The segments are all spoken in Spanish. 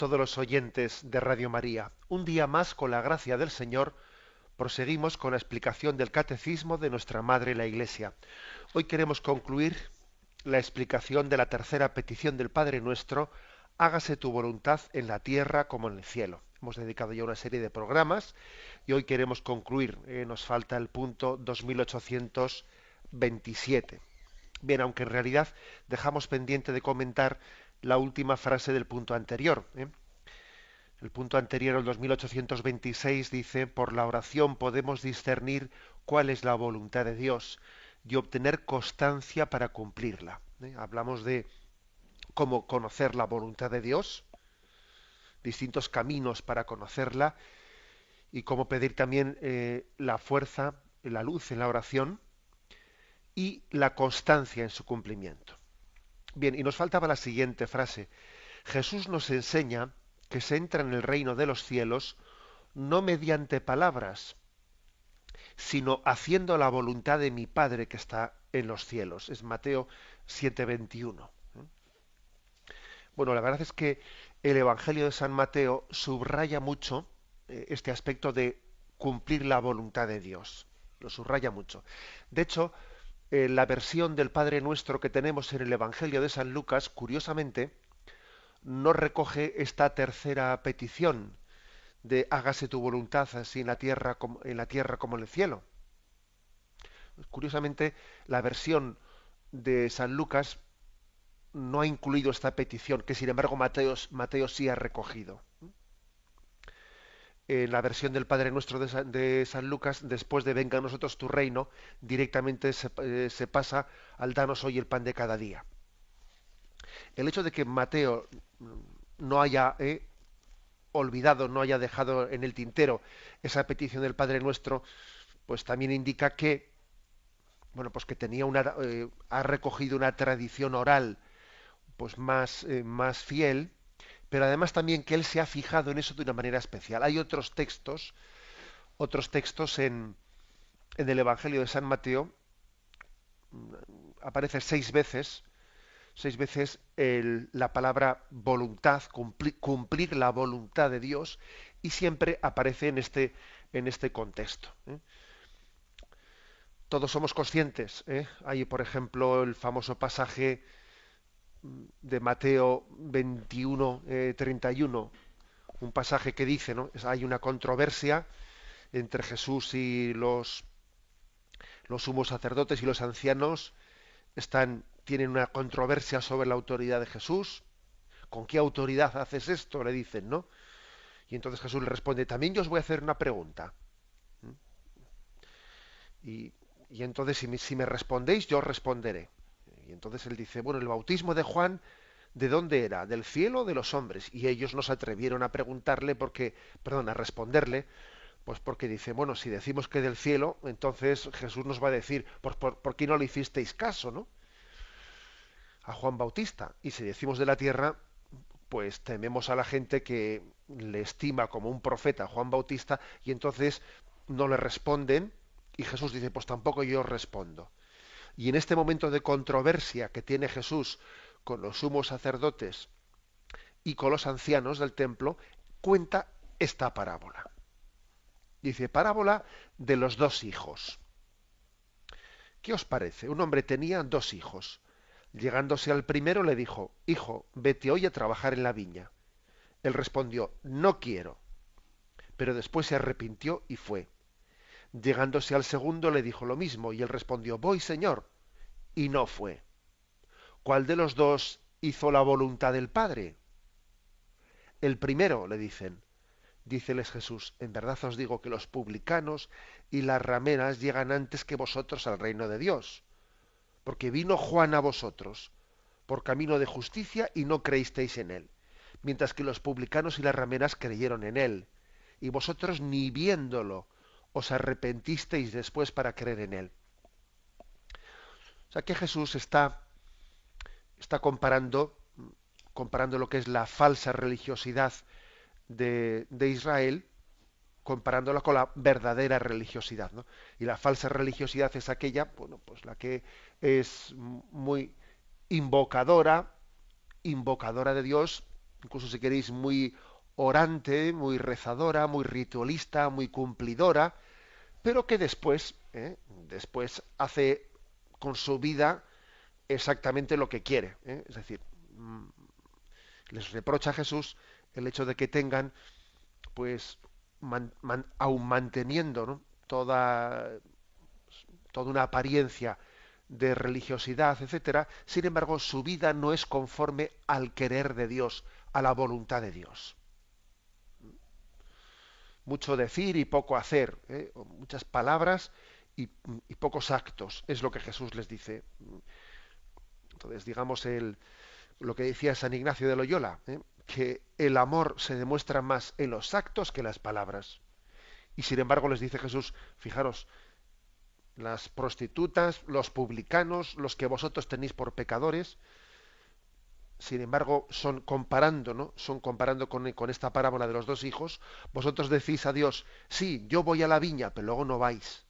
todos los oyentes de Radio María. Un día más, con la gracia del Señor, proseguimos con la explicación del Catecismo de nuestra Madre la Iglesia. Hoy queremos concluir la explicación de la tercera petición del Padre Nuestro: hágase tu voluntad en la tierra como en el cielo. Hemos dedicado ya una serie de programas y hoy queremos concluir. Nos falta el punto 2827. Bien, aunque en realidad dejamos pendiente de comentar la última frase del punto anterior. El punto anterior, el 2826, dice: por la oración podemos discernir cuál es la voluntad de Dios y obtener constancia para cumplirla. Hablamos de cómo conocer la voluntad de Dios, distintos caminos para conocerla, y cómo pedir también la fuerza, la luz en la oración y la constancia en su cumplimiento. Bien, y nos faltaba la siguiente frase: Jesús nos enseña que se entra en el reino de los cielos no mediante palabras, sino haciendo la voluntad de mi Padre que está en los cielos. Es Mateo 7:21. Bueno, la verdad es que el Evangelio de San Mateo subraya mucho este aspecto de cumplir la voluntad de Dios. Lo subraya mucho. De hecho, la versión del Padre Nuestro que tenemos en el Evangelio de San Lucas, curiosamente, no recoge esta tercera petición de hágase tu voluntad así en la tierra como en el cielo. Curiosamente, la versión de San Lucas no ha incluido esta petición, que sin embargo Mateo sí ha recogido. En la versión del Padre Nuestro de San Lucas, después de venga a nosotros tu reino, directamente se pasa al danos hoy el pan de cada día. El hecho de que Mateo no haya olvidado, no haya dejado en el tintero esa petición del Padre Nuestro, pues también indica que, bueno, pues que tenía ha recogido una tradición oral, pues más fiel, pero además también que él se ha fijado en eso de una manera especial. Hay otros textos en el Evangelio de San Mateo, aparece seis veces la palabra voluntad, cumplir la voluntad de Dios, y siempre aparece en este contexto. Todos somos conscientes. Hay, por ejemplo, el famoso pasaje de Mateo 21, 31, un pasaje que dice, ¿no? Hay una controversia entre Jesús y los sumos sacerdotes, y los ancianos tienen una controversia sobre la autoridad de Jesús. ¿Con qué autoridad haces esto?, le dicen, ¿no? Y entonces Jesús le responde: también yo os voy a hacer una pregunta. Y, y entonces si me respondéis, yo os responderé. Y entonces él dice: bueno, el bautismo de Juan, ¿de dónde era? ¿Del cielo o de los hombres? Y ellos no se atrevieron a preguntarle a responderle, pues porque dice: bueno, si decimos que del cielo, entonces Jesús nos va a decir: pues ¿por qué no le hicisteis caso, no?, a Juan Bautista. Y si decimos de la tierra, pues tememos a la gente que le estima como un profeta a Juan Bautista, y entonces no le responden, y Jesús dice: pues tampoco yo respondo. Y en este momento de controversia que tiene Jesús con los sumos sacerdotes y con los ancianos del templo, cuenta esta parábola. Dice: parábola de los dos hijos. ¿Qué os parece? Un hombre tenía dos hijos. Llegándose al primero le dijo: hijo, vete hoy a trabajar en la viña. Él respondió: no quiero. Pero después se arrepintió y fue. Llegándose al segundo le dijo lo mismo, y él respondió: voy, señor. Y no fue. ¿Cuál de los dos hizo la voluntad del Padre? El primero, le dicen. Díceles Jesús: en verdad os digo que los publicanos y las rameras llegan antes que vosotros al reino de Dios. Porque vino Juan a vosotros por camino de justicia y no creísteis en él, mientras que los publicanos y las rameras creyeron en él. Y vosotros ni viéndolo os arrepentisteis después para creer en él. O sea que Jesús está comparando lo que es la falsa religiosidad de Israel, comparándola con la verdadera religiosidad, ¿no? Y la falsa religiosidad es aquella, bueno, pues la que es muy invocadora de Dios, incluso si queréis muy orante, muy rezadora, muy ritualista, muy cumplidora, pero que después hace con su vida exactamente lo que quiere, ¿eh? Es decir, mm, les reprocha a Jesús el hecho de que tengan, pues, aun manteniendo, ¿no?, toda una apariencia de religiosidad, etcétera, sin embargo, su vida no es conforme al querer de Dios, a la voluntad de Dios. Mucho decir y poco hacer, ¿eh? O muchas palabras y pocos actos, es lo que Jesús les dice. Entonces, digamos, lo que decía San Ignacio de Loyola, ¿eh?, que el amor se demuestra más en los actos que en las palabras. Y sin embargo les dice Jesús, fijaros, las prostitutas, los publicanos, los que vosotros tenéis por pecadores, sin embargo, son comparando, ¿no? Son comparando con esta parábola de los dos hijos, vosotros decís a Dios, sí, yo voy a la viña, pero luego no vais.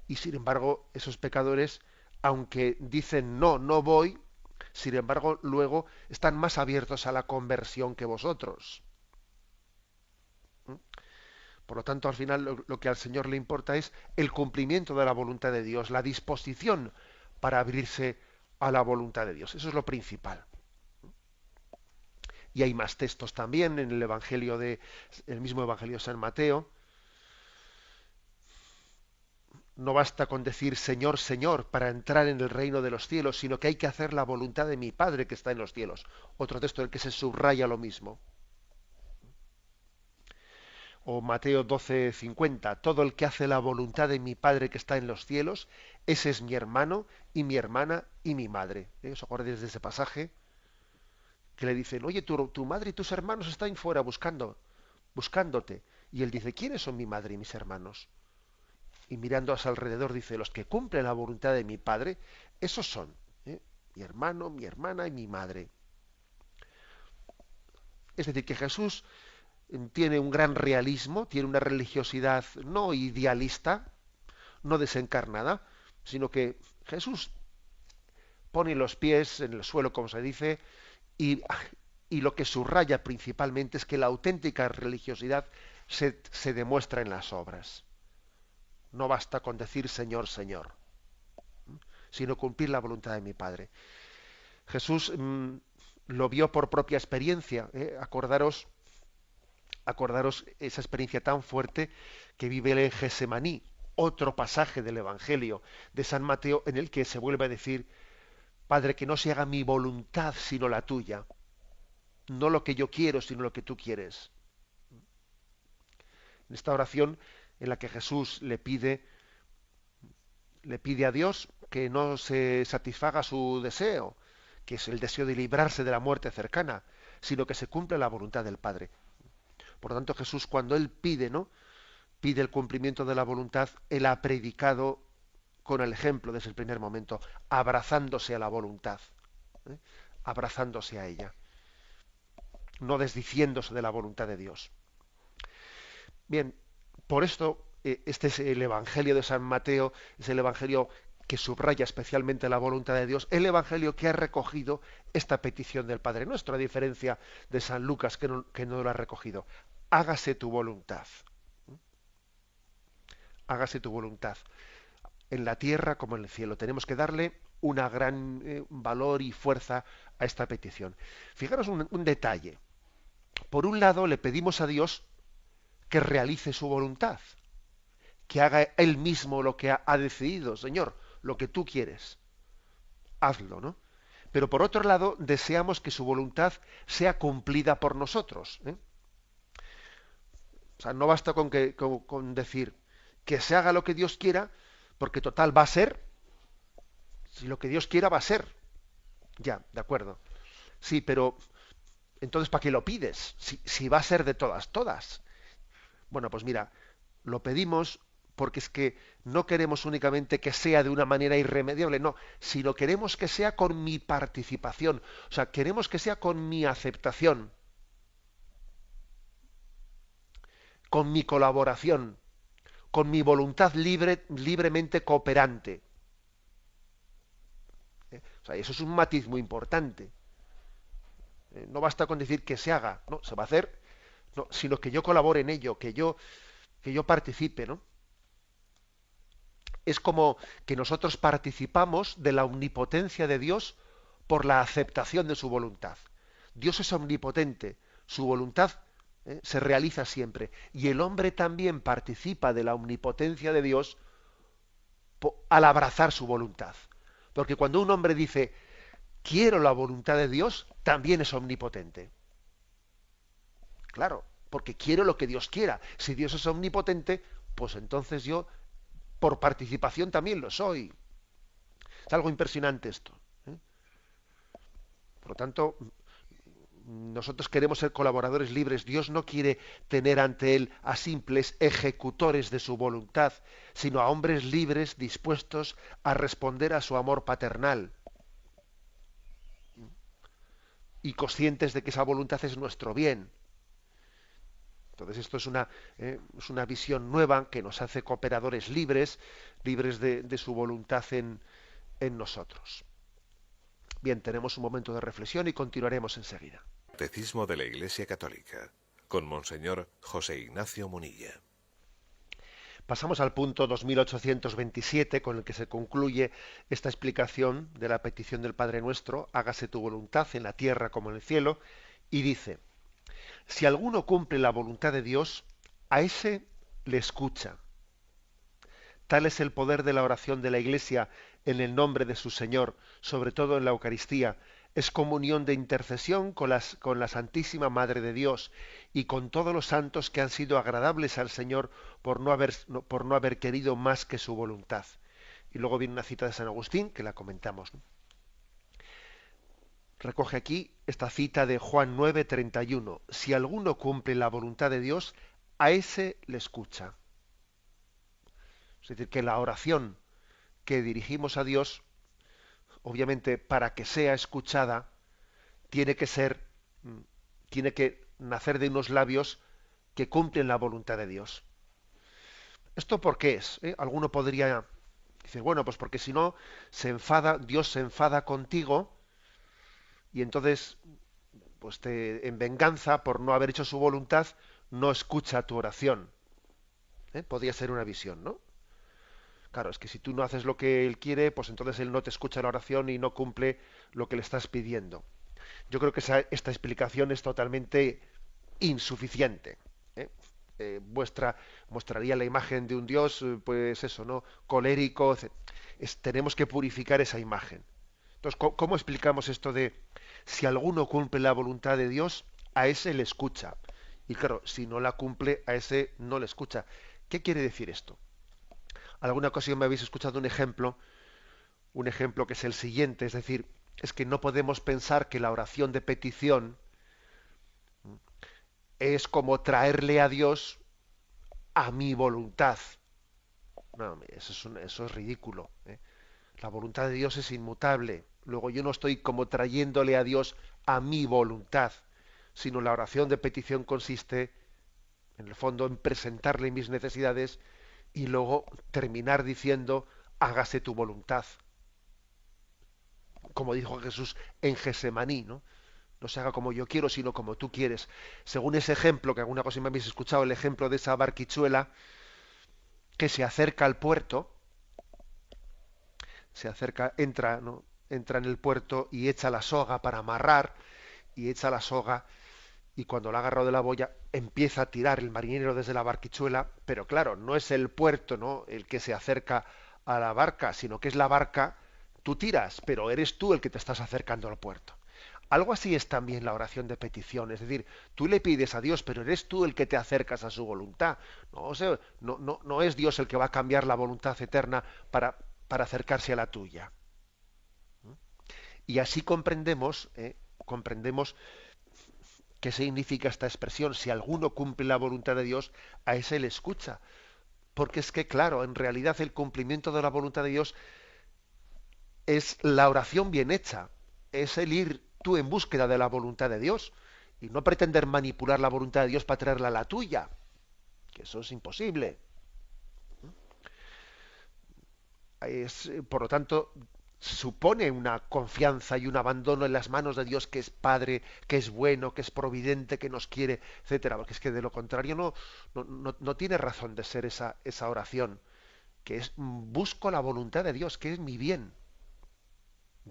Y sin embargo, esos pecadores, aunque dicen no, no voy, sin embargo, luego están más abiertos a la conversión que vosotros. ¿Mm? Por lo tanto, al final lo que al Señor le importa es el cumplimiento de la voluntad de Dios, la disposición para abrirse a la voluntad de Dios. Eso es lo principal. Y hay más textos también en el mismo Evangelio de San Mateo. No basta con decir Señor, Señor para entrar en el reino de los cielos, sino que hay que hacer la voluntad de mi Padre que está en los cielos. Otro texto en el que se subraya lo mismo. O Mateo 12:50, todo el que hace la voluntad de mi Padre que está en los cielos, ese es mi hermano y mi hermana y mi madre. ¿Os acordáis de ese pasaje? Que le dicen, oye, tu madre y tus hermanos están fuera buscándote. Y él dice, ¿quiénes son mi madre y mis hermanos? Y mirando a su alrededor dice, los que cumplen la voluntad de mi Padre, esos son, ¿eh?, mi hermano, mi hermana y mi madre. Es decir, que Jesús tiene un gran realismo, tiene una religiosidad no idealista, no desencarnada, sino que Jesús pone los pies en el suelo, como se dice, y, y lo que subraya principalmente es que la auténtica religiosidad se demuestra en las obras. No basta con decir Señor, Señor, sino cumplir la voluntad de mi Padre. Jesús lo vio por propia experiencia. Acordaros esa experiencia tan fuerte que vive él en Gesemaní, otro pasaje del Evangelio de San Mateo en el que se vuelve a decir, Padre, que no se haga mi voluntad sino la tuya, no lo que yo quiero sino lo que tú quieres. En esta oración en la que Jesús le pide a Dios que no se satisfaga su deseo, que es el deseo de librarse de la muerte cercana, sino que se cumpla la voluntad del Padre. Por lo tanto, Jesús, cuando él pide, ¿no?, pide el cumplimiento de la voluntad, él ha predicado con el ejemplo desde el primer momento, abrazándose a la voluntad, ¿eh?, abrazándose a ella, no desdiciéndose de la voluntad de Dios. Bien, por esto, este es el Evangelio de San Mateo, es el Evangelio que subraya especialmente la voluntad de Dios, el Evangelio que ha recogido esta petición del Padre Nuestro, a diferencia de San Lucas que no lo ha recogido. Hágase tu voluntad. Hágase tu voluntad, en la tierra como en el cielo. Tenemos que darle una gran valor y fuerza a esta petición. Fijaros un detalle. Por un lado, le pedimos a Dios que realice su voluntad, que haga él mismo lo que ha decidido. Señor, lo que tú quieres, hazlo, ¿no? Pero por otro lado, deseamos que su voluntad sea cumplida por nosotros, ¿eh? O sea, no basta con decir que se haga lo que Dios quiera, porque total va a ser, si lo que Dios quiera va a ser. Ya, de acuerdo. Sí, pero entonces ¿para qué lo pides? Si va a ser de todas, todas. Bueno, pues mira, lo pedimos porque es que no queremos únicamente que sea de una manera irremediable, no, sino queremos que sea con mi participación, o sea, queremos que sea con mi aceptación, con mi colaboración, con mi voluntad libremente cooperante. O sea, eso es un matiz muy importante. No basta con decir que se haga, no, se va a hacer, no, sino que yo colabore en ello, que yo participe, ¿no? Es como que nosotros participamos de la omnipotencia de Dios por la aceptación de su voluntad. Dios es omnipotente, su voluntad se realiza siempre. Y el hombre también participa de la omnipotencia de Dios al abrazar su voluntad. Porque cuando un hombre dice, quiero la voluntad de Dios, también es omnipotente. Claro, porque quiero lo que Dios quiera. Si Dios es omnipotente, pues entonces yo, por participación, también lo soy. Es algo impresionante esto. ¿Eh? Por lo tanto, nosotros queremos ser colaboradores libres. Dios no quiere tener ante Él a simples ejecutores de su voluntad, sino a hombres libres dispuestos a responder a su amor paternal y conscientes de que esa voluntad es nuestro bien. Entonces esto es una visión nueva que nos hace cooperadores libres, libres de su voluntad en nosotros. Bien, tenemos un momento de reflexión y continuaremos enseguida. Catecismo de la Iglesia Católica, con Monseñor José Ignacio Munilla. Pasamos al punto 2827, con el que se concluye esta explicación de la petición del Padre Nuestro, hágase tu voluntad en la tierra como en el cielo, y dice, si alguno cumple la voluntad de Dios, a ese le escucha. Tal es el poder de la oración de la Iglesia en el nombre de su Señor, sobre todo en la Eucaristía. Es comunión de intercesión con la Santísima Madre de Dios y con todos los santos que han sido agradables al Señor por no haber querido más que su voluntad. Y luego viene una cita de San Agustín que la comentamos, ¿no? Recoge aquí esta cita de Juan 9:31. Si alguno cumple la voluntad de Dios, a ese le escucha. Es decir, que la oración que dirigimos a Dios, obviamente para que sea escuchada, tiene que ser, mm, tiene que nacer de unos labios que cumplen la voluntad de Dios. ¿Esto por qué es? Alguno podría decir, bueno, pues porque si no, Dios se enfada contigo y entonces, pues en venganza por no haber hecho su voluntad, no escucha tu oración. Podría ser una visión, ¿no? Claro, es que si tú no haces lo que Él quiere, pues entonces Él no te escucha la oración y no cumple lo que le estás pidiendo. Yo creo que esta explicación es totalmente insuficiente. ¿eh? Mostraría la imagen de un Dios, pues eso, ¿no? Colérico. Tenemos que purificar esa imagen. Entonces, ¿cómo explicamos esto de si alguno cumple la voluntad de Dios, a ese le escucha? Y claro, si no la cumple, a ese no le escucha. ¿Qué quiere decir esto? Alguna ocasión me habéis escuchado un ejemplo que es el siguiente, es decir, es que no podemos pensar que la oración de petición es como traerle a Dios a mi voluntad. No, eso es ridículo. La voluntad de Dios es inmutable. Luego yo no estoy como trayéndole a Dios a mi voluntad, sino la oración de petición consiste, en el fondo, en presentarle mis necesidades y luego terminar diciendo, hágase tu voluntad. Como dijo Jesús en Gesemaní, ¿no? No se haga como yo quiero, sino como tú quieres. Según ese ejemplo, que alguna cosa me habéis escuchado, el ejemplo de esa barquichuela que se acerca al puerto, se acerca, entra, ¿no? Entra en el puerto y echa la soga para amarrar, y echa la soga, y cuando la ha agarrado de la boya, empieza a tirar el marinero desde la barquichuela, pero claro, no es el puerto, ¿no?, el que se acerca a la barca, sino que es la barca, tú tiras, pero eres tú el que te estás acercando al puerto. Algo así es también la oración de petición, es decir, tú le pides a Dios, pero eres tú el que te acercas a su voluntad. No, o sea, no es Dios el que va a cambiar la voluntad eterna para acercarse a la tuya. Y así comprendemos qué significa esta expresión. Si alguno cumple la voluntad de Dios, a ese le escucha. Porque es que, claro, en realidad el cumplimiento de la voluntad de Dios es la oración bien hecha, es el ir tú en búsqueda de la voluntad de Dios y no pretender manipular la voluntad de Dios para traerla a la tuya, que eso es imposible. Por lo tanto, supone una confianza y un abandono en las manos de Dios, que es Padre, que es bueno, que es providente, que nos quiere, etcétera. Porque es que de lo contrario no tiene razón de ser esa oración, que es busco la voluntad de Dios, que es mi bien.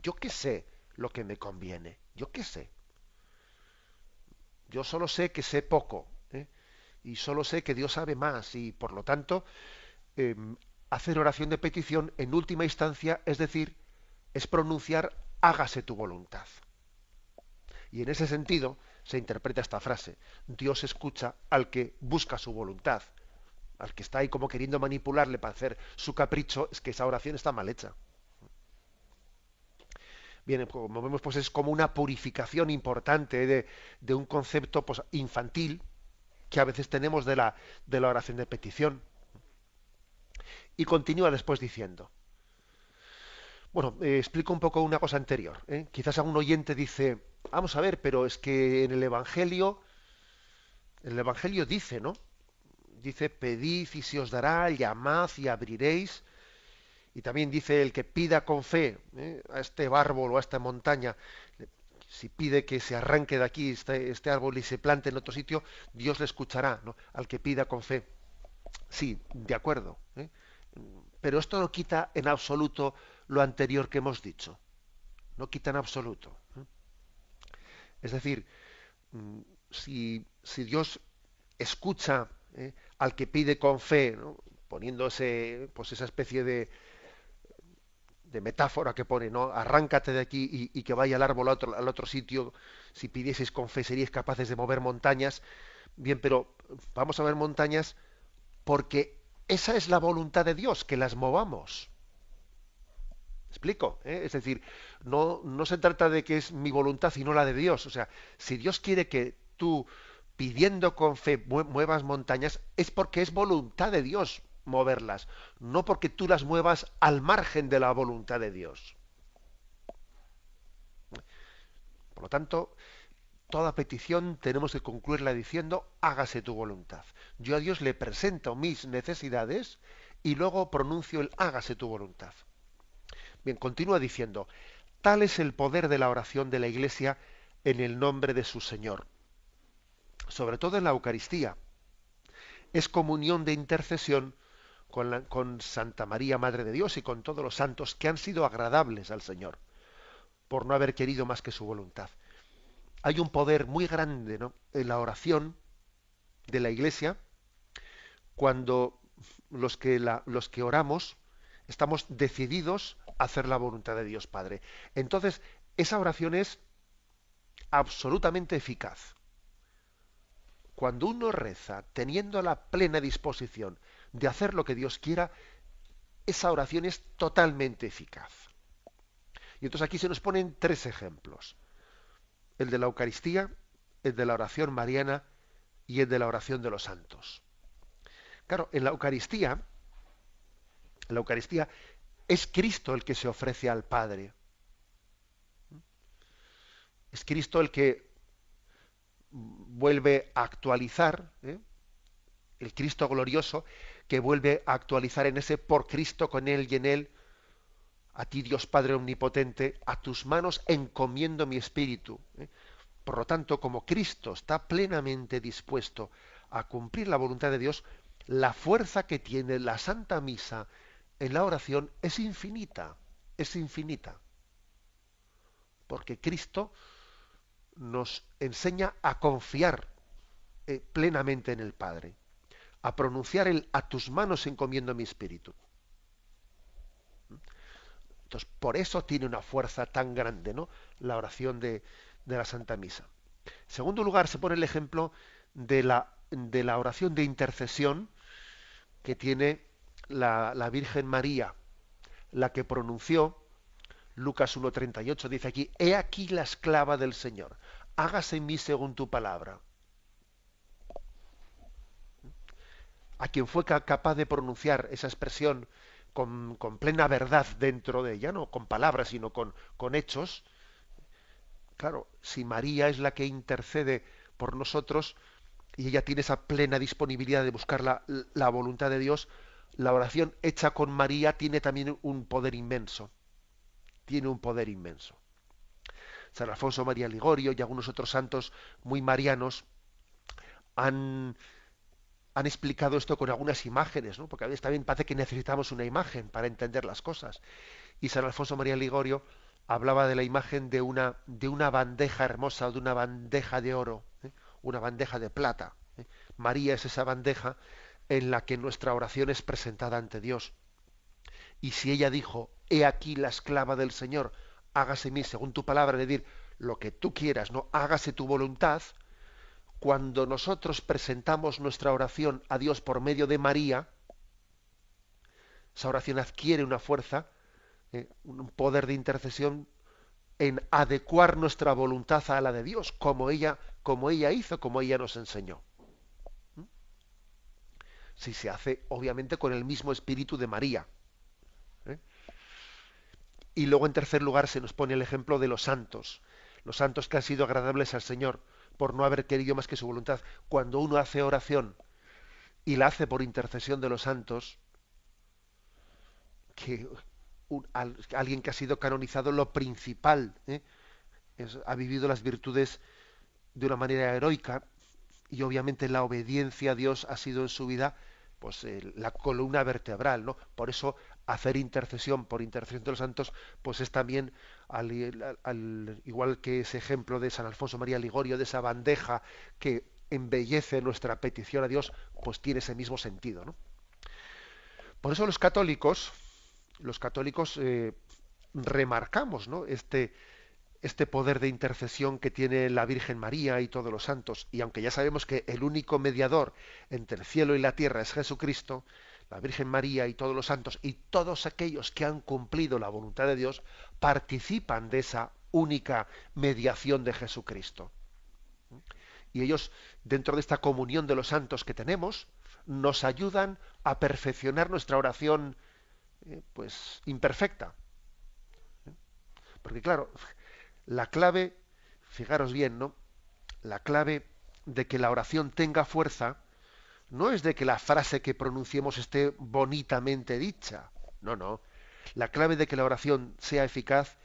Yo qué sé lo que me conviene, yo qué sé. Yo solo sé que sé poco, ¿eh? Y solo sé que Dios sabe más, y por lo tanto, eh, hacer oración de petición en última instancia, es decir, es pronunciar hágase tu voluntad. Y en ese sentido se interpreta esta frase: Dios escucha al que busca su voluntad. Al que está ahí como queriendo manipularle para hacer su capricho, es que esa oración está mal hecha. Bien, como vemos, pues es como una purificación importante de un concepto, pues, infantil, que a veces tenemos de la oración de petición. Y continúa después diciendo, bueno, explico un poco una cosa anterior, ¿eh? Quizás algún oyente dice, vamos a ver, pero es que en el Evangelio dice, ¿no? Dice, pedid y se os dará, llamad y abriréis. Y también dice, el que pida con fe, a este árbol o a esta montaña, si pide que se arranque de aquí este árbol y se plante en otro sitio, Dios le escuchará, ¿no? Al que pida con fe. Sí, de acuerdo, ¿eh? Pero esto no quita en absoluto lo anterior que hemos dicho. No quita en absoluto, ¿eh? Es decir, mm, si Dios escucha, al que pide con fe, ¿no? Poniéndose pues esa especie de metáfora que pone, ¿no? Arráncate de aquí y que vaya el árbol al otro sitio. Si pidieseis con fe seríais capaces de mover montañas. Bien, pero vamos a ver montañas porque esa es la voluntad de Dios, que las movamos. ¿Explico? ¿Eh? Es decir, no se trata de que es mi voluntad y no la de Dios. O sea, si Dios quiere que tú, pidiendo con fe, muevas montañas, es porque es voluntad de Dios moverlas, no porque tú las muevas al margen de la voluntad de Dios. Por lo tanto, toda petición tenemos que concluirla diciendo, hágase tu voluntad. Yo a Dios le presento mis necesidades y luego pronuncio el hágase tu voluntad. Bien, continúa diciendo, tal es el poder de la oración de la Iglesia en el nombre de su Señor, sobre todo en la Eucaristía. Es comunión de intercesión con Santa María, Madre de Dios, y con todos los santos que han sido agradables al Señor, por no haber querido más que su voluntad. Hay un poder muy grande, ¿no?, en la oración de la Iglesia, cuando los que oramos estamos decididos a hacer la voluntad de Dios Padre. Entonces, esa oración es absolutamente eficaz. Cuando uno reza teniendo la plena disposición de hacer lo que Dios quiera, esa oración es totalmente eficaz. Y entonces aquí se nos ponen tres ejemplos: el de la Eucaristía, el de la oración mariana y el de la oración de los santos. Claro, en la Eucaristía es Cristo el que se ofrece al Padre. Es Cristo el que vuelve a actualizar, el Cristo glorioso, que vuelve a actualizar en ese por Cristo, con Él y en Él, a ti Dios Padre Omnipotente, a tus manos encomiendo mi espíritu. Por lo tanto, como Cristo está plenamente dispuesto a cumplir la voluntad de Dios, la fuerza que tiene la Santa Misa en la oración es infinita, es infinita. Porque Cristo nos enseña a confiar plenamente en el Padre, a pronunciar el a tus manos encomiendo mi espíritu. Entonces, por eso tiene una fuerza tan grande, ¿no?, la oración de la Santa Misa. En segundo lugar, se pone el ejemplo de la oración de intercesión que tiene la Virgen María, la que pronunció Lucas 1:38, dice aquí, he aquí la esclava del Señor, hágase en mí según tu palabra. A quien fue capaz de pronunciar esa expresión con plena verdad dentro de ella, no con palabras, sino con hechos. Claro, si María es la que intercede por nosotros y ella tiene esa plena disponibilidad de buscar la voluntad de Dios, la oración hecha con María tiene también un poder inmenso. tiene un poder inmenso. San Alfonso María Ligorio y algunos otros santos muy marianos han, han explicado esto con algunas imágenes, ¿no? Porque a veces también parece que necesitamos una imagen para entender las cosas. Y San Alfonso María Ligorio hablaba de la imagen de una bandeja hermosa, de una bandeja de oro, ¿eh? Una bandeja de plata. ¿Eh? María es esa bandeja en la que nuestra oración es presentada ante Dios. Y si ella dijo, he aquí la esclava del Señor, hágase en mí según tu palabra, es decir, lo que tú quieras, no hágase tu voluntad, cuando nosotros presentamos nuestra oración a Dios por medio de María, esa oración adquiere una fuerza, un poder de intercesión en adecuar nuestra voluntad a la de Dios, como ella hizo, como ella nos enseñó. Si se hace, obviamente, con el mismo espíritu de María. ¿Eh? Y luego, en tercer lugar, se nos pone el ejemplo de los santos que han sido agradables al Señor por no haber querido más que su voluntad. Cuando uno hace oración y la hace por intercesión de los santos, que alguien que ha sido canonizado, lo principal, ha vivido las virtudes de una manera heroica, y obviamente la obediencia a Dios ha sido en su vida pues la columna vertebral, ¿no? Por eso hacer intercesión por intercesión de los santos pues es también igual que ese ejemplo de San Alfonso María Ligorio, de esa bandeja que embellece nuestra petición a Dios, pues tiene ese mismo sentido, ¿no? Por eso los católicos remarcamos, ¿no? Este poder de intercesión que tiene la Virgen María y todos los santos. Y aunque ya sabemos que el único mediador entre el cielo y la tierra es Jesucristo, la Virgen María y todos los santos y todos aquellos que han cumplido la voluntad de Dios participan de esa única mediación de Jesucristo. Y ellos, dentro de esta comunión de los santos que tenemos, nos ayudan a perfeccionar nuestra oración pues imperfecta. Porque claro, la clave, fijaros bien, ¿no? La clave de que la oración tenga fuerza no es de que la frase que pronunciemos esté bonitamente dicha. No, no. La clave de que la oración sea eficaz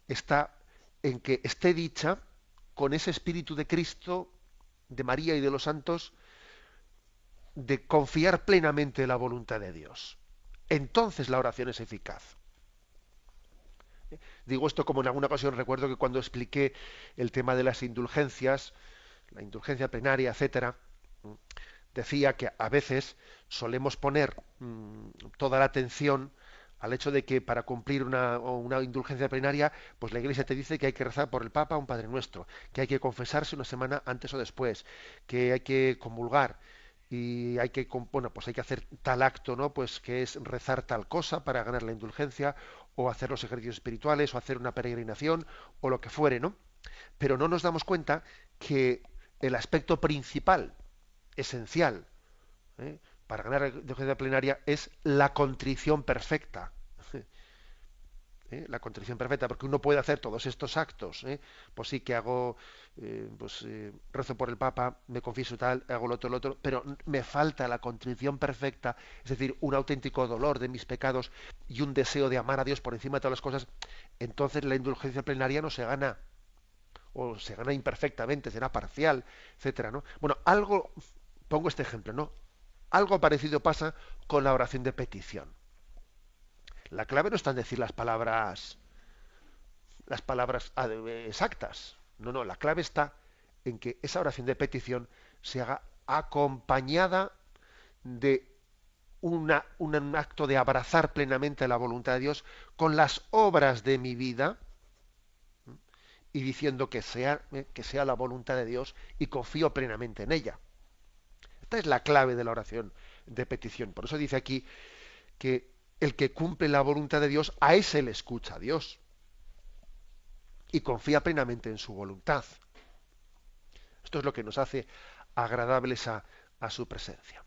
está en que esté dicha con ese espíritu de Cristo, de María y de los santos, de confiar plenamente en la voluntad de Dios. Entonces la oración es eficaz. Digo esto como en alguna ocasión recuerdo que cuando expliqué el tema de las indulgencias, la indulgencia plenaria, etcétera, decía que a veces solemos poner toda la atención al hecho de que para cumplir una indulgencia plenaria, pues la Iglesia te dice que hay que rezar por el Papa un Padre Nuestro, que hay que confesarse una semana antes o después, que hay que comulgar y hay que, bueno, pues hay que hacer tal acto, ¿no? Pues que es rezar tal cosa para ganar la indulgencia, o hacer los ejercicios espirituales, o hacer una peregrinación, o lo que fuere, ¿no? Pero no nos damos cuenta que el aspecto principal, esencial, ¿eh? para ganar la indulgencia plenaria es la contrición perfecta. La contrición perfecta, porque uno puede hacer todos estos actos, pues sí que hago, rezo por el Papa, me confieso tal, hago lo otro, pero me falta la contrición perfecta, es decir, un auténtico dolor de mis pecados y un deseo de amar a Dios por encima de todas las cosas. Entonces la indulgencia plenaria no se gana, o se gana imperfectamente, será parcial, etcétera, ¿no? Bueno, algo, pongo este ejemplo, ¿no? Algo parecido pasa con la oración de petición. La clave no está en decir las palabras exactas. No, no, la clave está en que esa oración de petición se haga acompañada de un acto de abrazar plenamente la voluntad de Dios con las obras de mi vida, y diciendo que sea la voluntad de Dios y confío plenamente en ella. Esta es la clave de la oración de petición. Por eso dice aquí que el que cumple la voluntad de Dios, a ese le escucha a Dios y confía plenamente en su voluntad. Esto es lo que nos hace agradables a su presencia.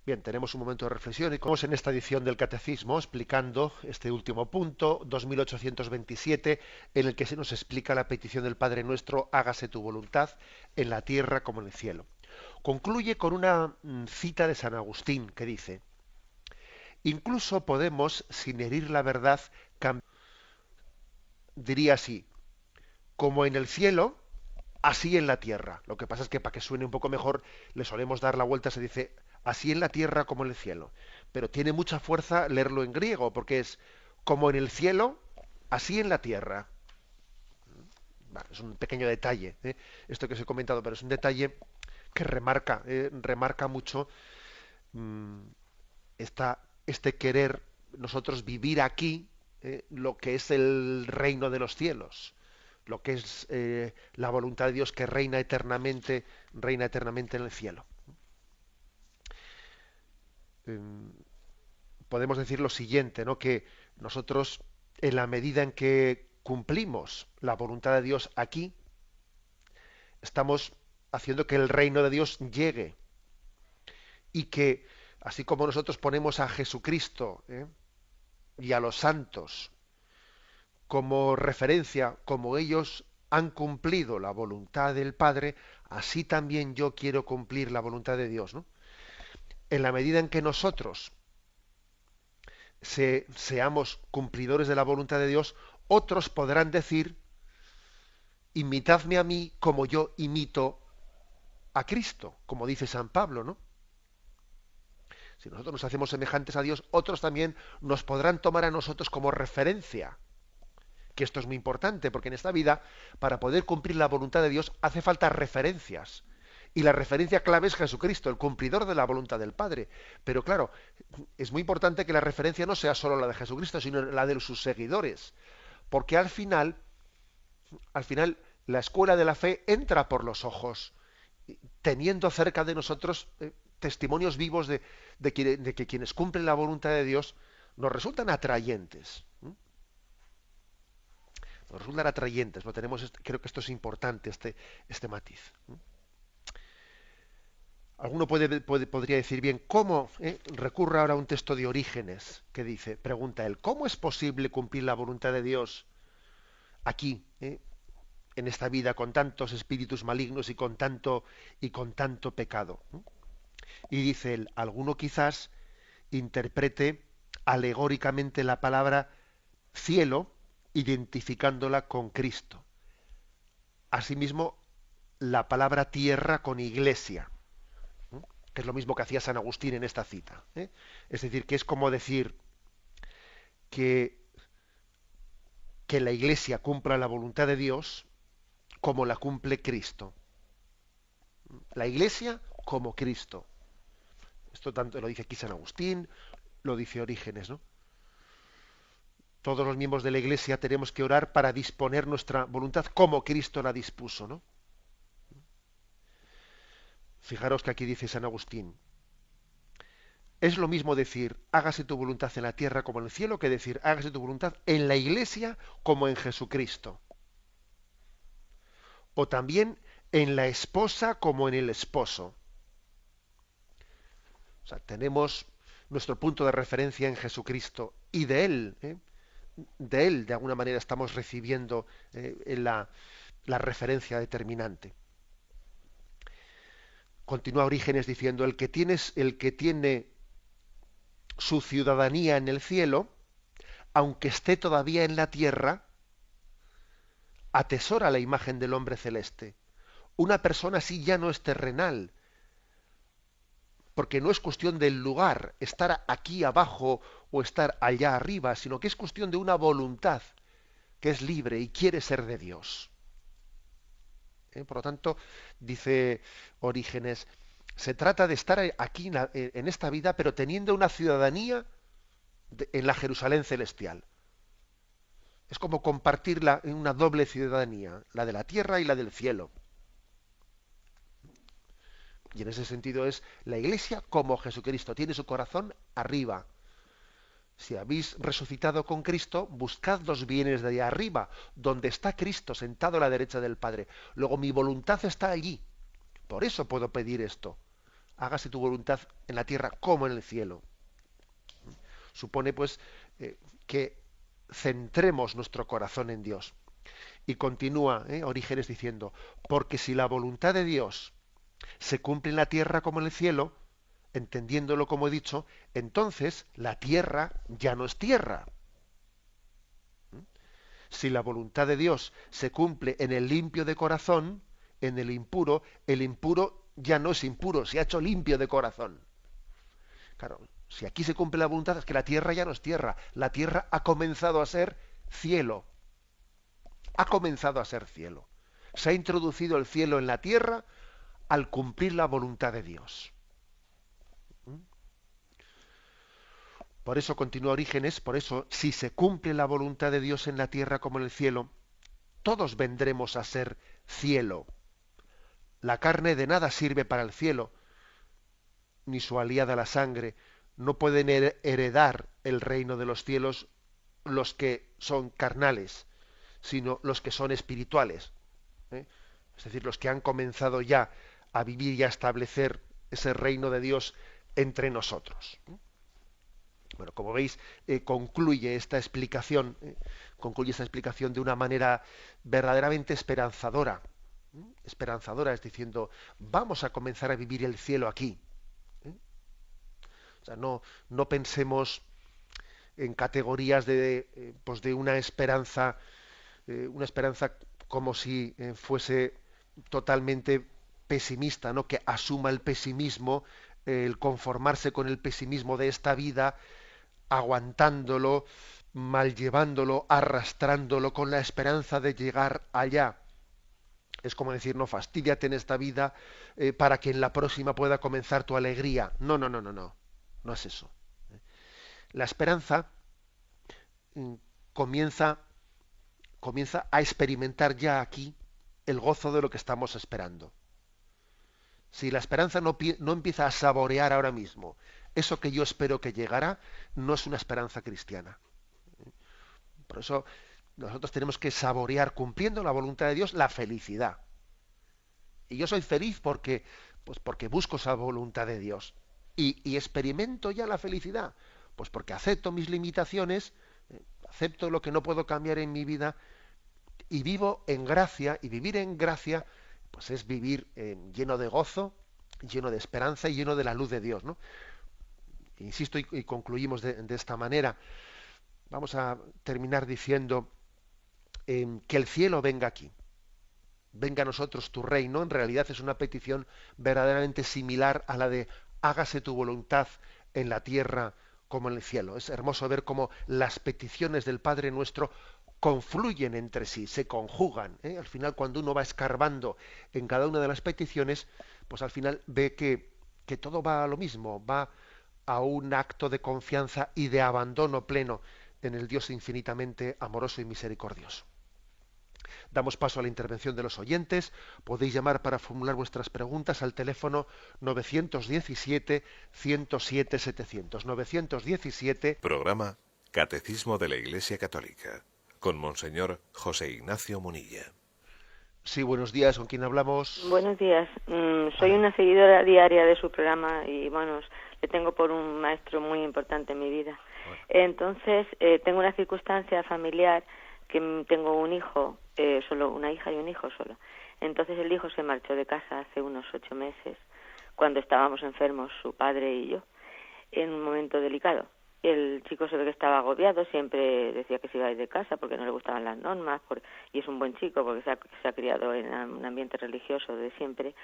Bien, tenemos un momento de reflexión y como en esta edición del Catecismo explicando este último punto, 2827, en el que se nos explica la petición del Padre Nuestro, hágase tu voluntad en la tierra como en el cielo. Concluye con una cita de San Agustín que dice: incluso podemos, sin herir la verdad, diría así: como en el cielo, así en la tierra. Lo que pasa es que para que suene un poco mejor le solemos dar la vuelta, se dice así en la tierra como en el cielo. Pero tiene mucha fuerza leerlo en griego, porque es como en el cielo, así en la tierra. Es un pequeño detalle, esto que os he comentado, pero es un detalle que remarca mucho mm, este querer nosotros vivir aquí, lo que es el reino de los cielos, lo que es la voluntad de Dios que reina eternamente en el cielo. Em, Podemos decir lo siguiente, ¿no? Que nosotros, en la medida en que cumplimos la voluntad de Dios aquí, estamos haciendo que el reino de Dios llegue y que, así como nosotros ponemos a Jesucristo, y a los santos como referencia, como ellos han cumplido la voluntad del Padre, así también yo quiero cumplir la voluntad de Dios, ¿no? En la medida en que nosotros seamos cumplidores de la voluntad de Dios, otros podrán decir: imitadme a mí como yo imito a Cristo, como dice San Pablo, ¿no? Si nosotros nos hacemos semejantes a Dios, otros también nos podrán tomar a nosotros como referencia. Que esto es muy importante, porque en esta vida, para poder cumplir la voluntad de Dios, hace falta referencias. Y la referencia clave es Jesucristo, el cumplidor de la voluntad del Padre. Pero claro, es muy importante que la referencia no sea solo la de Jesucristo, sino la de sus seguidores. Porque al final, la escuela de la fe entra por los ojos, teniendo cerca de nosotros testimonios vivos de que quienes cumplen la voluntad de Dios nos resultan atrayentes. Nos resultan atrayentes. Creo que esto es importante, este matiz. Alguno podría decir: bien, ¿cómo? Recurre ahora a un texto de Orígenes que dice, pregunta él: ¿cómo es posible cumplir la voluntad de Dios aquí, en esta vida, con tantos espíritus malignos y con tanto pecado? Y dice él: alguno quizás interprete alegóricamente la palabra cielo, identificándola con Cristo. Asimismo, la palabra tierra con iglesia, que es lo mismo que hacía San Agustín en esta cita. Es decir, que es como decir que, que la iglesia cumpla la voluntad de Dios como la cumple Cristo. La iglesia como Cristo. Esto tanto lo dice aquí San Agustín, lo dice Orígenes, ¿no? Todos los miembros de la iglesia tenemos que orar para disponer nuestra voluntad como Cristo la dispuso, ¿no? Fijaros que aquí dice San Agustín: es lo mismo decir hágase tu voluntad en la tierra como en el cielo, que decir hágase tu voluntad en la iglesia como en Jesucristo. O también en la esposa como en el esposo. O sea, tenemos nuestro punto de referencia en Jesucristo y de Él, de alguna manera, estamos recibiendo la referencia determinante. Continúa Orígenes diciendo: el que tiene su ciudadanía en el cielo, aunque esté todavía en la tierra, atesora la imagen del hombre celeste. Una persona así ya no es terrenal, porque no es cuestión del lugar, estar aquí abajo o estar allá arriba, sino que es cuestión de una voluntad que es libre y quiere ser de Dios. Por lo tanto, dice Orígenes, se trata de estar aquí en esta vida, pero teniendo una ciudadanía en la Jerusalén celestial. Es como compartir en una doble ciudadanía, la de la tierra y la del cielo. Y en ese sentido es la Iglesia como Jesucristo, tiene su corazón arriba. Si habéis resucitado con Cristo, buscad los bienes de allá arriba, donde está Cristo sentado a la derecha del Padre. Luego mi voluntad está allí. Por eso puedo pedir esto: hágase tu voluntad en la tierra como en el cielo. Supone pues que centremos nuestro corazón en Dios. Y continúa Orígenes diciendo: porque si la voluntad de Dios se cumple en la tierra como en el cielo, entendiéndolo como he dicho, entonces la tierra ya no es tierra. Si la voluntad de Dios se cumple en el limpio de corazón, en el impuro ya no es impuro, se ha hecho limpio de corazón. Claro, si aquí se cumple la voluntad, es que la tierra ya no es tierra, la tierra ha comenzado a ser cielo, ha comenzado a ser cielo. Se ha introducido el cielo en la tierra al cumplir la voluntad de Dios. Por eso continúa Orígenes, por eso, si se cumple la voluntad de Dios en la tierra como en el cielo, todos vendremos a ser cielo. La carne de nada sirve para el cielo, ni su aliada la sangre. No pueden heredar el reino de los cielos los que son carnales, sino los que son espirituales. ¿eh? Es decir, los que han comenzado ya a vivir y a establecer ese reino de Dios entre nosotros. Bueno, como veis, concluye esta explicación de una manera verdaderamente esperanzadora. Esperanzadora, es diciendo, vamos a comenzar a vivir el cielo aquí. O sea, no pensemos en categorías de una esperanza como si fuese totalmente pesimista, ¿no? Que asuma el pesimismo, el conformarse con el pesimismo de esta vida, aguantándolo, mal llevándolo, arrastrándolo con la esperanza de llegar allá. Es como decir, no, fastídiate en esta vida para que en la próxima pueda comenzar tu alegría. No, no, no, no, no. No es eso. La esperanza mm, comienza, comienza a experimentar ya aquí el gozo de lo que estamos esperando. Si la esperanza no empieza a saborear ahora mismo eso que yo espero que llegará, no es una esperanza cristiana. Por eso nosotros tenemos que saborear, cumpliendo la voluntad de Dios, la felicidad. Y yo soy feliz porque busco esa voluntad de Dios. Y experimento ya la felicidad, pues porque acepto mis limitaciones, acepto lo que no puedo cambiar en mi vida y vivo en gracia. Y vivir en gracia, pues es vivir lleno de gozo, lleno de esperanza y lleno de la luz de Dios, ¿no? Insisto y concluimos de esta manera. Vamos a terminar diciendo que el cielo venga aquí. Venga a nosotros tu reino. En realidad es una petición verdaderamente similar a la de hágase tu voluntad en la tierra como en el cielo. Es hermoso ver cómo las peticiones del Padre Nuestro confluyen entre sí, se conjugan. Al final, cuando uno va escarbando en cada una de las peticiones, pues al final ve que todo va a lo mismo, va a un acto de confianza y de abandono pleno en el Dios infinitamente amoroso y misericordioso. Damos paso a la intervención de los oyentes. Podéis llamar para formular vuestras preguntas al teléfono 917-107-700. 917. Programa Catecismo de la Iglesia Católica con Monseñor José Ignacio Munilla. Sí, buenos días. ¿Con quién hablamos? Buenos días. Soy una seguidora diaria de su programa y, bueno, le tengo por un maestro muy importante en mi vida. Bueno. Entonces, tengo una circunstancia familiar que tengo un hijo, solo una hija y un hijo solo. Entonces el hijo se marchó de casa hace unos 8 meses, cuando estábamos enfermos su padre y yo, en un momento delicado. El chico se ve que estaba agobiado, siempre decía que se iba a ir de casa porque no le gustaban las normas, y es un buen chico porque se ha criado en un ambiente religioso de siempre.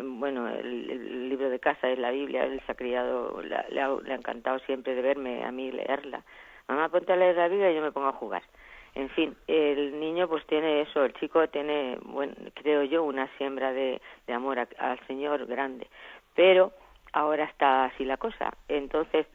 Bueno, el libro de casa es la Biblia, él se ha criado, le ha encantado siempre de verme a mí leerla. Mamá, ponte a leer la Biblia y yo me pongo a jugar. En fin, el niño pues tiene eso, el chico tiene, bueno, creo yo, una siembra de amor al Señor grande, pero ahora está así la cosa. Entonces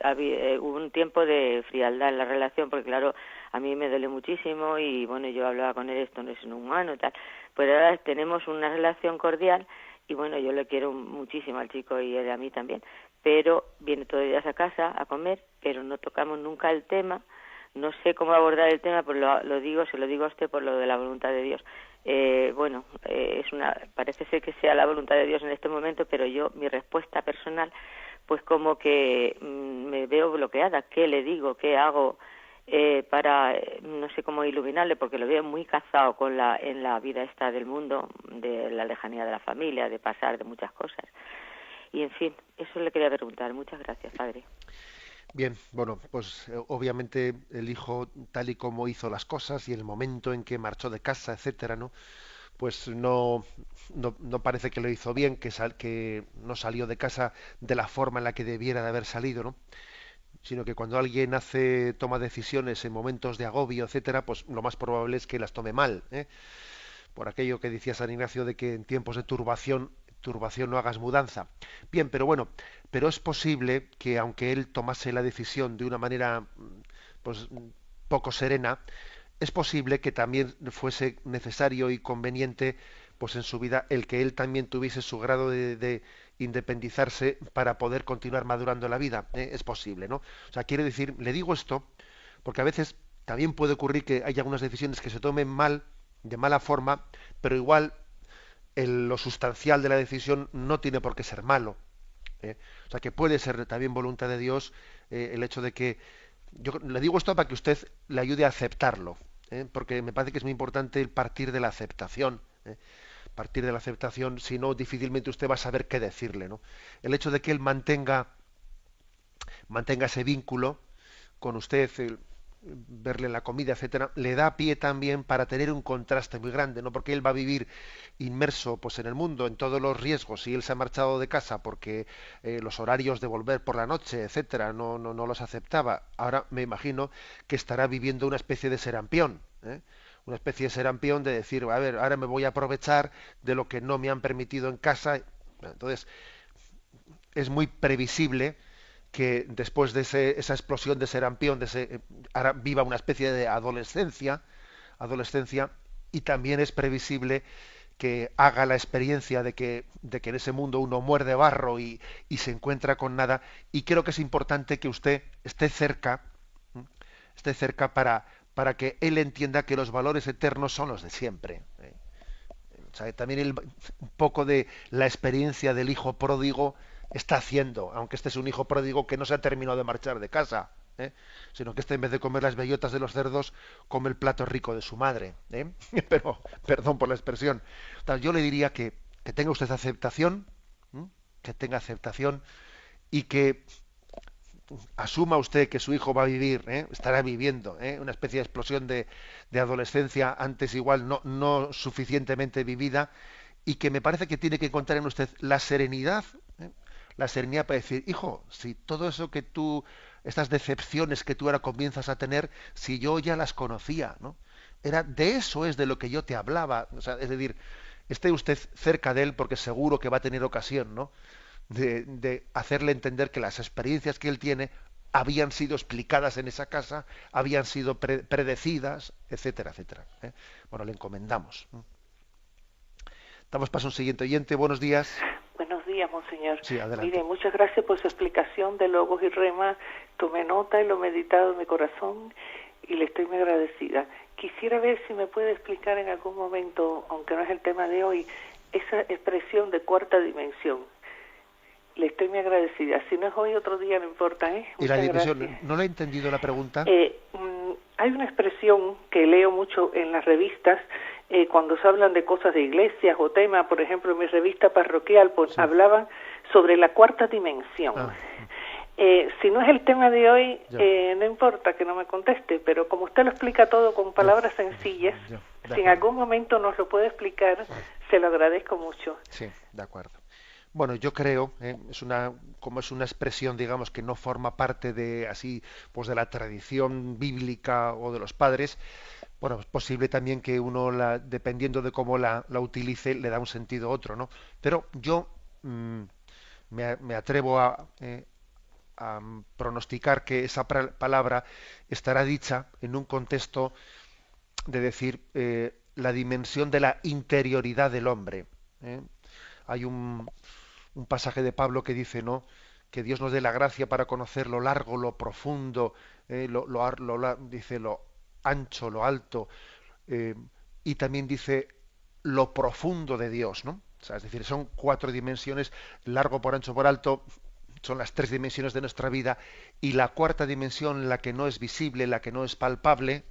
hubo un tiempo de frialdad en la relación, porque claro, a mí me duele muchísimo y bueno, yo hablaba con él, esto no es inhumano y tal, pero ahora tenemos una relación cordial y bueno, yo le quiero muchísimo al chico y él a mí también, pero viene todos los días a casa a comer, pero no tocamos nunca el tema. No sé cómo abordar el tema, pues se lo digo a usted por lo de la voluntad de Dios. Parece ser que sea la voluntad de Dios en este momento, pero yo, mi respuesta personal, pues como que me veo bloqueada. ¿Qué le digo? ¿Qué hago para, no sé cómo iluminarle? Porque lo veo muy cazado en la vida esta del mundo, de la lejanía de la familia, de pasar de muchas cosas. Y en fin, eso le quería preguntar. Muchas gracias, padre. Bien, bueno, pues obviamente el hijo, tal y como hizo las cosas y el momento en que marchó de casa, etcétera, ¿no? Pues no parece que lo hizo bien, que no salió de casa de la forma en la que debiera de haber salido, ¿no? Sino que cuando alguien toma decisiones en momentos de agobio, etcétera, pues lo más probable es que las tome mal, ¿eh? Por aquello que decía San Ignacio de que en tiempos de turbación no hagas mudanza. Bien, pero bueno, pero es posible que aunque él tomase la decisión de una manera pues poco serena, es posible que también fuese necesario y conveniente pues en su vida el que él también tuviese su grado de independizarse para poder continuar madurando la vida. Es posible, ¿no? O sea, quiere decir, le digo esto porque a veces también puede ocurrir que haya algunas decisiones que se tomen mal, de mala forma, pero igual lo sustancial de la decisión no tiene por qué ser malo. ¿Eh? O sea, que puede ser también voluntad de Dios el hecho de que yo le digo esto para que usted le ayude a aceptarlo, porque me parece que es muy importante el partir de la aceptación. Partir de la aceptación, si no, difícilmente usted va a saber qué decirle, ¿no? El hecho de que él mantenga ese vínculo con usted, verle la comida, etcétera, le da pie también para tener un contraste muy grande, ¿no? Porque él va a vivir inmerso pues en el mundo, en todos los riesgos, y él se ha marchado de casa porque los horarios de volver por la noche, etcétera, no los aceptaba. Ahora me imagino que estará viviendo una especie de serampión, ¿eh? Una especie de serampión de decir, a ver, ahora me voy a aprovechar de lo que no me han permitido en casa. Entonces, es muy previsible que después de esa explosión de serampión, ahora viva una especie de adolescencia, y también es previsible que haga la experiencia de que en ese mundo uno muerde barro y se encuentra con nada, y creo que es importante que usted ¿m? Esté cerca para que él entienda que los valores eternos son los de siempre. O sea, también un poco de la experiencia del hijo pródigo está haciendo, aunque este es un hijo pródigo que no se ha terminado de marchar de casa, ¿eh? Sino que este en vez de comer las bellotas de los cerdos, come el plato rico de su madre, ¿eh? Pero, perdón por la expresión. O sea, yo le diría que tenga usted aceptación, ¿m? Que tenga aceptación y que asuma usted que su hijo va a vivir, estará viviendo, una especie de explosión de adolescencia antes igual no suficientemente vivida, y que me parece que tiene que encontrar en usted ¿eh? La serenidad para decir, hijo, si todo eso que tú, estas decepciones que tú ahora comienzas a tener, si yo ya las conocía, ¿no? De eso es de lo que yo te hablaba. O sea, es decir, esté usted cerca de él porque seguro que va a tener ocasión, ¿no? De hacerle entender que las experiencias que él tiene habían sido explicadas en esa casa, habían sido predecidas, etcétera, etcétera. Bueno, le encomendamos. Damos paso a un siguiente oyente. Buenos días. Buenos días, monseñor. Sí, adelante. Mire, muchas gracias por su explicación de Logos y Rema. Tomé nota y lo he meditado en mi corazón y le estoy muy agradecida. Quisiera ver si me puede explicar en algún momento, aunque no es el tema de hoy, esa expresión de cuarta dimensión. Le estoy muy agradecida. Si no es hoy, otro día, no importa, ¿eh? ¿Y la Muchas dimensión? gracias. ¿No le he entendido la pregunta? Hay una expresión que leo mucho en las revistas cuando se hablan de cosas de iglesias o temas. Por ejemplo, en mi revista parroquial pues, hablaban sobre la cuarta dimensión. Si no es el tema de hoy, no importa que no me conteste, pero como usted lo explica todo con palabras sencillas, si en algún momento nos lo puede explicar, se lo agradezco mucho. Sí, de acuerdo. Bueno, yo creo, como es una expresión, digamos, que no forma parte de así, pues de la tradición bíblica o de los padres. Bueno, es posible también que uno, dependiendo de cómo la utilice, le da un sentido u otro, ¿no? Pero yo me atrevo a pronosticar que esa palabra estará dicha en un contexto de decir la dimensión de la interioridad del hombre. Hay un pasaje de Pablo que dice, ¿no?, que Dios nos dé la gracia para conocer lo largo, lo profundo, dice lo ancho, lo alto, y también dice lo profundo de Dios, ¿no? O sea, es decir, son 4 dimensiones: largo, por ancho, por alto. Son las 3 dimensiones de nuestra vida, y la cuarta dimensión, la que no es visible, la que no es palpable,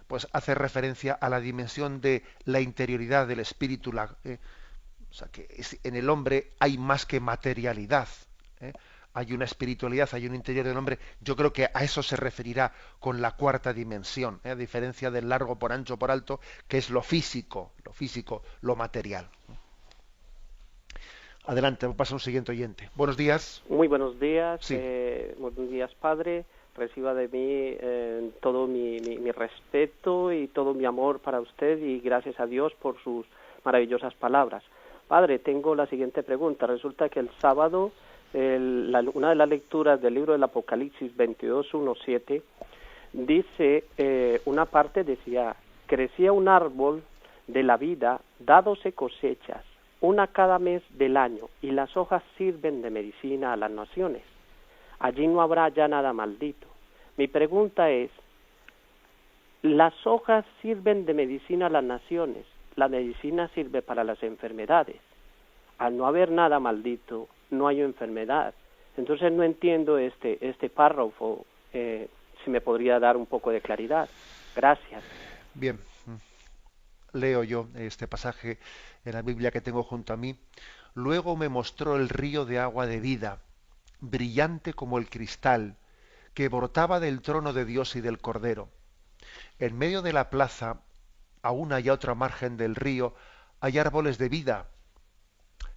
pues hace referencia a la dimensión de la interioridad del espíritu. O sea, que en el hombre hay más que materialidad, hay una espiritualidad, hay un interior del hombre. Yo creo que a eso se referirá con la cuarta dimensión, a diferencia del largo por ancho por alto, que es lo físico, lo material. Adelante, pasa un siguiente oyente. Buenos días. Muy buenos días. Sí. Buenos días, padre. Reciba de mí todo mi respeto y todo mi amor para usted, y gracias a Dios por sus maravillosas palabras. Padre, tengo la siguiente pregunta. Resulta que el sábado una de las lecturas del libro del Apocalipsis 22:1-7 dice, una parte decía: crecía un árbol de la vida, da 12 cosechas, una cada mes del año, y las hojas sirven de medicina a las naciones. Allí no habrá ya nada maldito. Mi pregunta es, las hojas sirven de medicina a las naciones, la medicina sirve para las enfermedades. Al no haber nada maldito, no hay enfermedad. Entonces no entiendo este párrafo, si me podría dar un poco de claridad. Gracias. Bien, leo yo este pasaje en la Biblia que tengo junto a mí. Luego me mostró el río de agua de vida, brillante como el cristal, que brotaba del trono de Dios y del Cordero. En medio de la plaza, a una y a otra margen del río, hay árboles de vida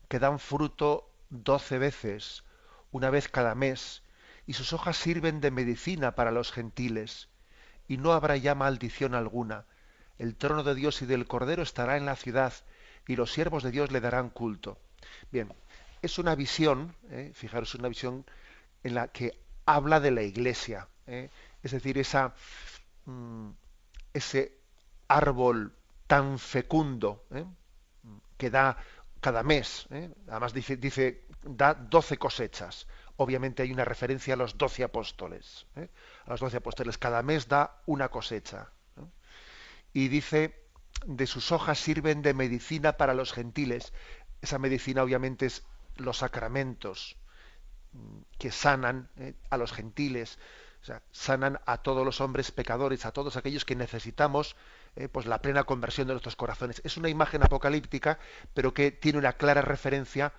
que dan fruto 12 veces, una vez cada mes, y sus hojas sirven de medicina para los gentiles, y no habrá ya maldición alguna. El trono de Dios y del Cordero estará en la ciudad, y los siervos de Dios le darán culto. Bien, es una visión, fijaros, una visión en la que habla de la Iglesia, es decir, ese árbol tan fecundo, que da cada mes, además dice da 12 cosechas. Obviamente hay una referencia a los 12 apóstoles, a los 12 apóstoles. Cada mes da una cosecha, y dice: de sus hojas sirven de medicina para los gentiles. Esa medicina obviamente es los sacramentos que sanan a los gentiles, o sea, sanan a todos los hombres pecadores, a todos aquellos que necesitamos pues la plena conversión de nuestros corazones. Es una imagen apocalíptica, pero que tiene una clara referencia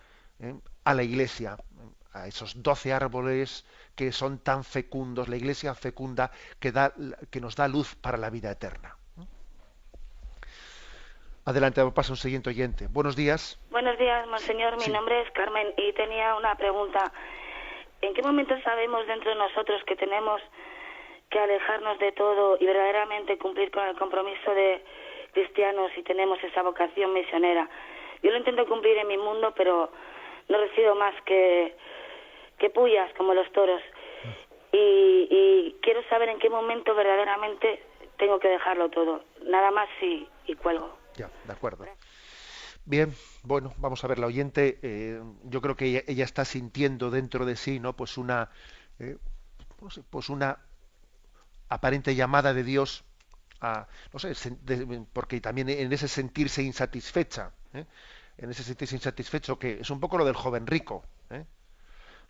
a la Iglesia, a esos 12 árboles que son tan fecundos, la Iglesia fecunda que nos da luz para la vida eterna. Adelante, pasa un siguiente oyente. Buenos días. Buenos días, monseñor. Mi nombre es Carmen y tenía una pregunta. ¿En qué momento sabemos dentro de nosotros que tenemos que alejarnos de todo y verdaderamente cumplir con el compromiso de cristianos y tenemos esa vocación misionera? Yo lo intento cumplir en mi mundo, pero no recibo más que pullas como los toros. Y quiero saber en qué momento verdaderamente tengo que dejarlo todo. Nada más y cuelgo. Ya, de acuerdo. Bien, bueno, vamos a ver, la oyente, yo creo que ella está sintiendo dentro de sí, ¿no? Pues una aparente llamada de Dios a, no sé, porque también en ese sentirse insatisfecha, en ese sentirse insatisfecho, que es un poco lo del joven rico,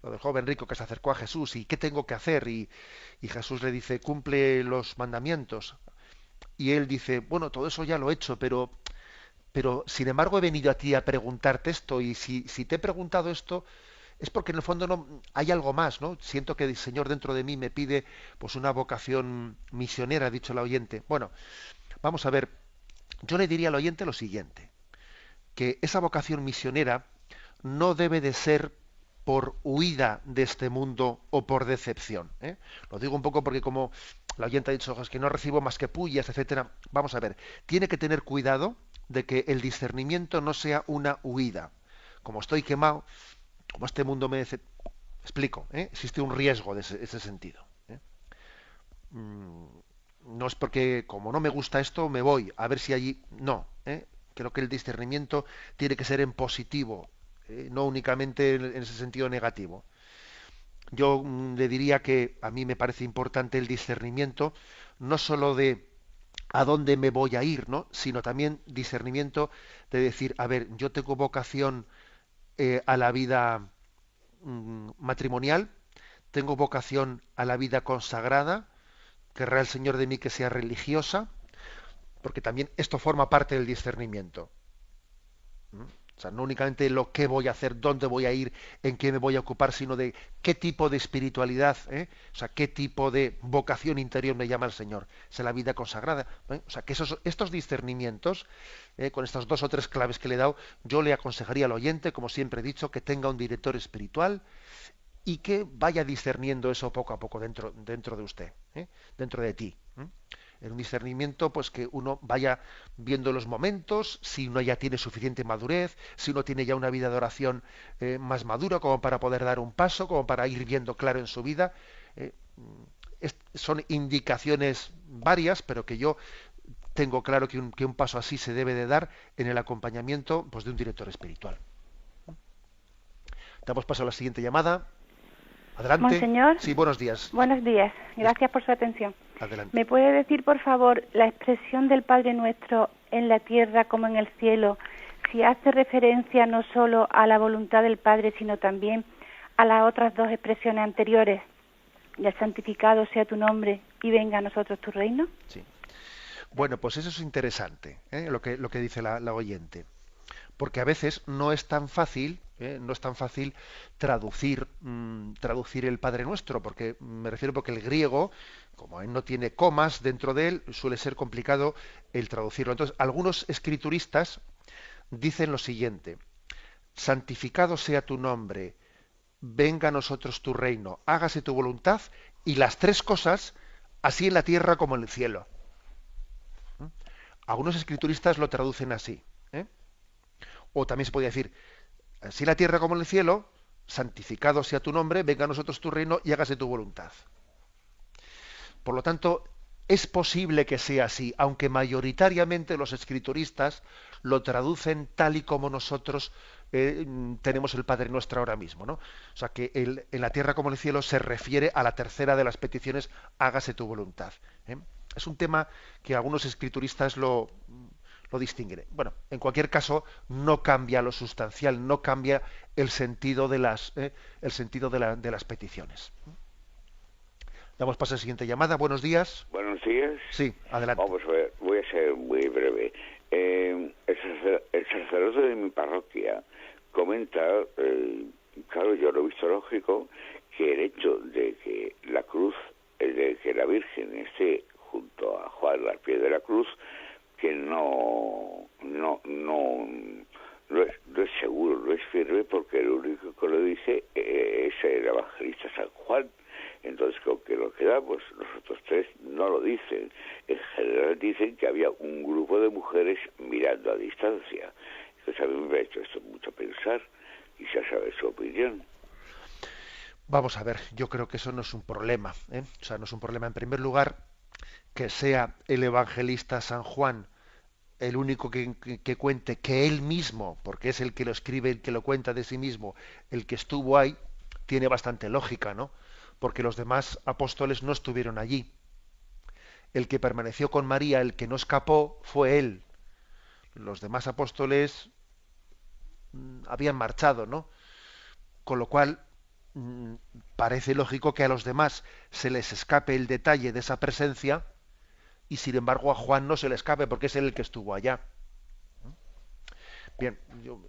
lo del joven rico que se acercó a Jesús y ¿qué tengo que hacer? Y Jesús le dice: cumple los mandamientos. Y él dice: bueno, todo eso ya lo he hecho, pero sin embargo he venido a ti a preguntarte esto, y si te he preguntado esto es porque en el fondo no hay algo más, ¿no? Siento que el Señor dentro de mí me pide pues una vocación misionera, ha dicho la oyente. Bueno, vamos a ver, yo le diría al oyente lo siguiente, que esa vocación misionera no debe de ser por huida de este mundo o por decepción. Lo digo un poco porque como la oyente ha dicho, es que no recibo más que pullas, etcétera. Vamos a ver, tiene que tener cuidado de que el discernimiento no sea una huida. Como estoy quemado, como este mundo me explico, existe un riesgo de ese sentido. No es porque como no me gusta esto me voy a ver si allí no. Creo que el discernimiento tiene que ser en positivo, no únicamente en ese sentido negativo. Yo le diría que a mí me parece importante el discernimiento, no solo de a dónde me voy a ir, ¿no? Sino también discernimiento de decir, a ver, yo tengo vocación a la vida matrimonial, tengo vocación a la vida consagrada, querrá el Señor de mí que sea religiosa, porque también esto forma parte del discernimiento. O sea, no únicamente lo que voy a hacer, dónde voy a ir, en qué me voy a ocupar, sino de qué tipo de espiritualidad, o sea, qué tipo de vocación interior me llama el Señor. Es la vida consagrada. O sea, que estos discernimientos, con estas 2 o 3 claves que le he dado, yo le aconsejaría al oyente, como siempre he dicho, que tenga un director espiritual y que vaya discerniendo eso poco a poco dentro de usted, dentro de ti. En un discernimiento, pues que uno vaya viendo los momentos, si uno ya tiene suficiente madurez, si uno tiene ya una vida de oración más madura, como para poder dar un paso, como para ir viendo claro en su vida. Son indicaciones varias, pero que yo tengo claro que un paso así se debe de dar en el acompañamiento, pues, de un director espiritual. Damos paso a la siguiente llamada. Adelante. Monseñor. Sí, buenos días. Buenos días. Gracias por su atención. Adelante. ¿Me puede decir, por favor, la expresión del Padre Nuestro en la tierra como en el cielo, si hace referencia no solo a la voluntad del Padre, sino también a las otras 2 expresiones anteriores, del santificado sea tu nombre y venga a nosotros tu reino? Sí. Bueno, pues eso es interesante, lo que dice la oyente. Porque a veces no es tan fácil traducir el Padre Nuestro, porque me refiero porque el griego, como él no tiene comas dentro de él, suele ser complicado el traducirlo. Entonces, algunos escrituristas dicen lo siguiente: santificado sea tu nombre, venga a nosotros tu reino, hágase tu voluntad, y las 3 cosas, así en la tierra como en el cielo. Algunos escrituristas lo traducen así. O también se podría decir, así en la tierra como en el cielo, santificado sea tu nombre, venga a nosotros tu reino y hágase tu voluntad. Por lo tanto, es posible que sea así, aunque mayoritariamente los escrituristas lo traducen tal y como nosotros tenemos el Padre Nuestro ahora mismo, ¿no? O sea, que en la tierra como en el cielo se refiere a la tercera de las peticiones, hágase tu voluntad. Es un tema que algunos escrituristas lo distinguen. Bueno, en cualquier caso, no cambia lo sustancial, no cambia el sentido de las peticiones. Damos paso a la siguiente llamada. Buenos días. Buenos días. Sí, adelante. Vamos a ver, voy a ser muy breve. El sacerdote de mi parroquia comenta, claro, yo lo he visto lógico, que el hecho de que la cruz, de que la Virgen esté junto a Juan al pie de la cruz, que no es seguro, no es firme, porque el único que lo dice es el evangelista San Juan. Entonces, con que lo que damos, los otros 3 no lo dicen. En general dicen que había un grupo de mujeres mirando a distancia. Entonces, a mí me ha hecho esto mucho pensar. Quisiera saber su opinión. Vamos a ver, yo creo que eso no es un problema, O sea, no es un problema, en primer lugar, que sea el evangelista San Juan el único que cuente que él mismo, porque es el que lo escribe, el que lo cuenta de sí mismo, el que estuvo ahí, tiene bastante lógica, ¿no? Porque los demás apóstoles no estuvieron allí. El que permaneció con María, el que no escapó, fue él. Los demás apóstoles habían marchado, ¿no? Con lo cual, parece lógico que a los demás se les escape el detalle de esa presencia, y sin embargo a Juan no se le escape porque es él el que estuvo allá. Bien,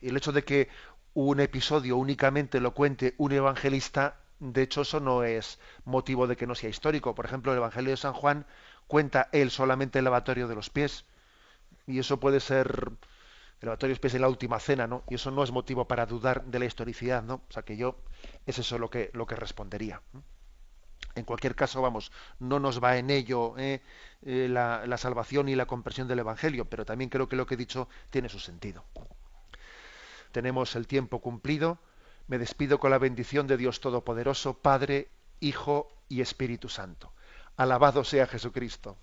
el hecho de que un episodio únicamente lo cuente un evangelista, de hecho eso no es motivo de que no sea histórico. Por ejemplo, el Evangelio de San Juan cuenta él solamente el lavatorio de los pies, y eso puede ser el lavatorio de los pies en la última cena, ¿no? Y eso no es motivo para dudar de la historicidad, ¿no? O sea que es eso lo que respondería. En cualquier caso, vamos, no nos va en ello la salvación y la comprensión del Evangelio, pero también creo que lo que he dicho tiene su sentido. Tenemos el tiempo cumplido. Me despido con la bendición de Dios Todopoderoso, Padre, Hijo y Espíritu Santo. Alabado sea Jesucristo.